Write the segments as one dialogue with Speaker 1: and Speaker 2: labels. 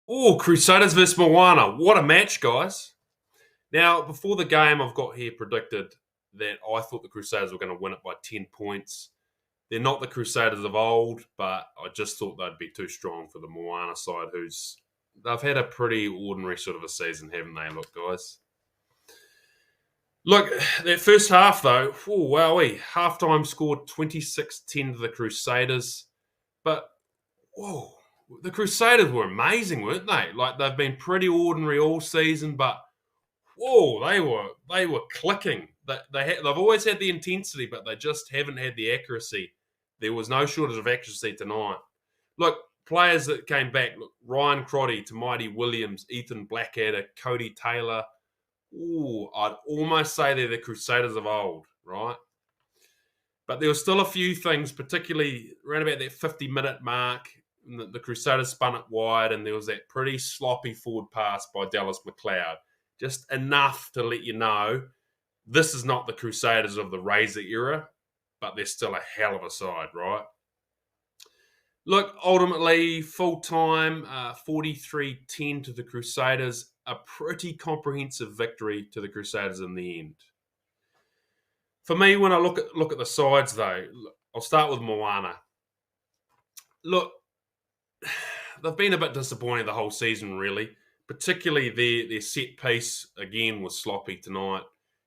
Speaker 1: Oh, Crusaders versus Moana. What a match, guys. Now, before the game, I've got here predicted that I thought the Crusaders were going to win it by 10 points. They're not the Crusaders of old, but I just thought they'd be too strong for the Moana side, they've had a pretty ordinary sort of a season, haven't they? Look, guys. Look, that first half, though, oh, wowee. Halftime scored 26-10 to the Crusaders. But, whoa, the Crusaders were amazing, weren't they? Like, they've been pretty ordinary all season, but whoa, they were clicking. They've always had the intensity, but they just haven't had the accuracy. There was no shortage of accuracy tonight. Look, players that came back, look, Ryan Crotty, Mighty Williams, Ethan Blackadder, Cody Taylor. Ooh, I'd almost say they're the Crusaders of old, right? But there were still a few things, particularly around about that 50-minute mark. The Crusaders spun it wide, and there was that pretty sloppy forward pass by Dallas McLeod. Just enough to let you know this is not the Crusaders of the Razor era, but they're still a hell of a side, right? Look, ultimately, full time, 43-10 to the Crusaders, a pretty comprehensive victory to the Crusaders in the end. For me, when I look at the sides, though, I'll start with Moana. Look, they've been a bit disappointing the whole season, really. Particularly their set piece again was sloppy tonight.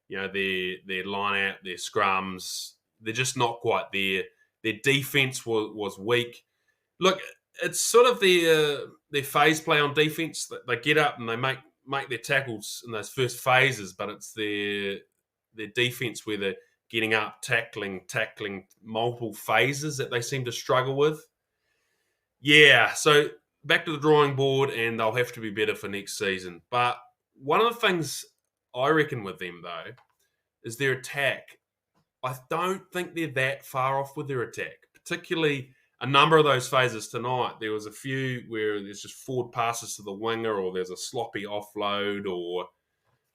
Speaker 1: You know, their line out, their scrums, they're just not quite there. Their defense was weak. Look, it's sort of their phase play on defense. They get up and they make their tackles in those first phases, but it's their defense where they're getting up, tackling multiple phases that they seem to struggle with. Yeah, so back to the drawing board, and they'll have to be better for next season. But one of the things I reckon with them, though, is their attack. I don't think they're that far off with their attack, particularly a number of those phases tonight. There was a few where there's just forward passes to the winger, or there's a sloppy offload,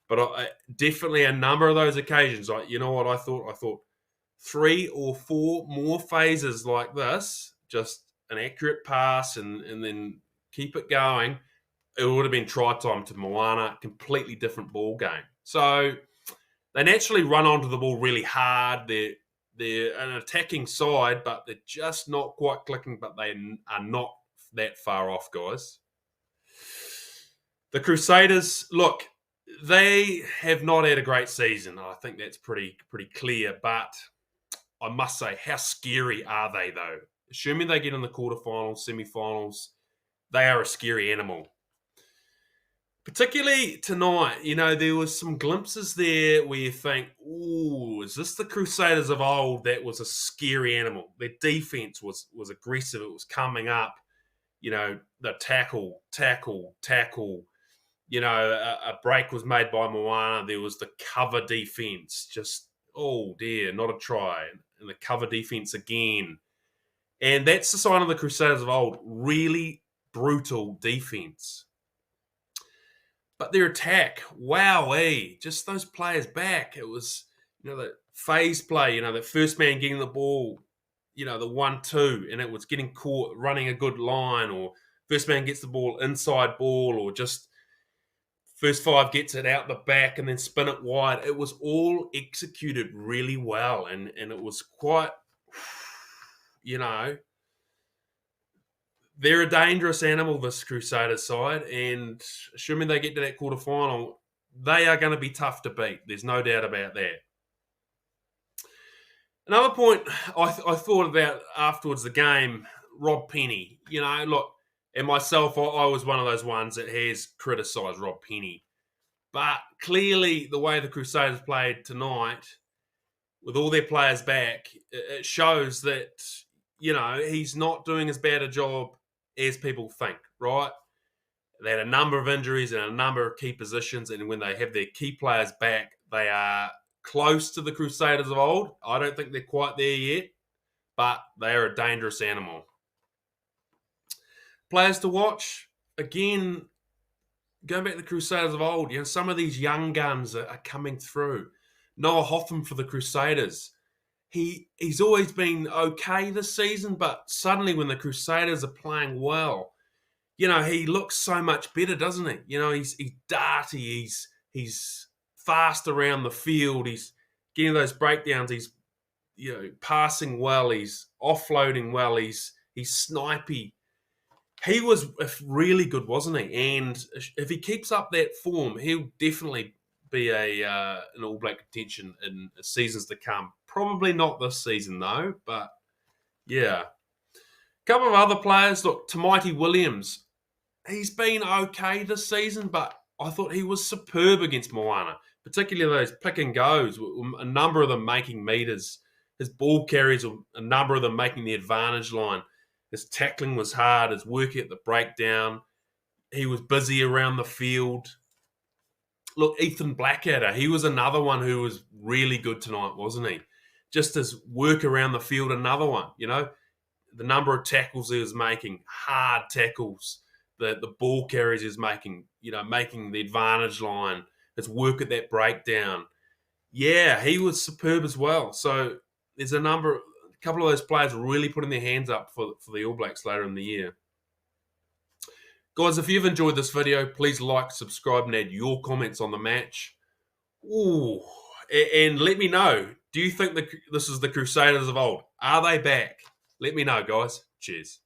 Speaker 1: but definitely a number of those occasions. You know what I thought? I thought 3 or 4 more phases like this, just an accurate pass and then keep it going. It would have been try time to Moana, completely different ball game. So they naturally run onto the ball really hard. They're an attacking side, but they're just not quite clicking. But they are not that far off, guys. The Crusaders, look, they have not had a great season. I think that's pretty clear. But I must say, how scary are they, though? Assuming they get in the quarterfinals, semi-finals, they are a scary animal. Particularly tonight, you know, there was some glimpses there where you think, ooh, is this the Crusaders of old that was a scary animal? Their defense was aggressive. It was coming up. You know, the tackle. You know, a break was made by Moana. There was the cover defense. Just, oh dear, not a try. And the cover defense again. And that's the sign of the Crusaders of old. Really brutal defense. But their attack, wowee, just those players back. It was, you know, the phase play, you know, the first man getting the ball, you know, the 1-2, and it was getting caught running a good line, or first man gets the ball inside ball, or just first five gets it out the back and then spin it wide. It was all executed really well, and it was quite, you know, they're a dangerous animal, this Crusaders side, and assuming they get to that quarterfinal, they are going to be tough to beat. There's no doubt about that. Another point I thought about afterwards the game, Rob Penny. You know, look, and myself, I was one of those ones that has criticised Rob Penny. But clearly, the way the Crusaders played tonight, with all their players back, it shows that, you know, he's not doing as bad a job as people think, right? They had a number of injuries and a number of key positions, and when they have their key players back, they are close to the Crusaders of old. I don't think they're quite there yet, but they are a dangerous animal. Players to watch, again, going back to the Crusaders of old, you know, some of these young guns are coming through. Noah Hotham for the Crusaders. He's always been okay this season, but suddenly when the Crusaders are playing well, he looks so much better, doesn't he? He's darty, he's fast around the field, he's getting those breakdowns, he's passing well, he's offloading well, he's snipey. He was really good, wasn't he? And if he keeps up that form, he'll definitely be an All Black contention in seasons to come. Probably not this season though, but yeah. A couple of other players. Look, Tamaiti Williams. He's been okay this season, but I thought he was superb against Moana, particularly those pick and goes. A number of them making meters. His ball carries, a number of them making the advantage line. His tackling was hard. His work at the breakdown. He was busy around the field. Look, Ethan Blackadder, he was another one who was really good tonight, wasn't he? Just his work around the field, another one. The number of tackles he was making, hard tackles, the ball carries he was making, making the advantage line, his work at that breakdown. Yeah, he was superb as well. So there's a couple of those players really putting their hands up for the All Blacks later in the year. Guys, if you've enjoyed this video, please like, subscribe, and add your comments on the match. Ooh, and let me know, do you think this is the Crusaders of old? Are they back? Let me know, guys. Cheers.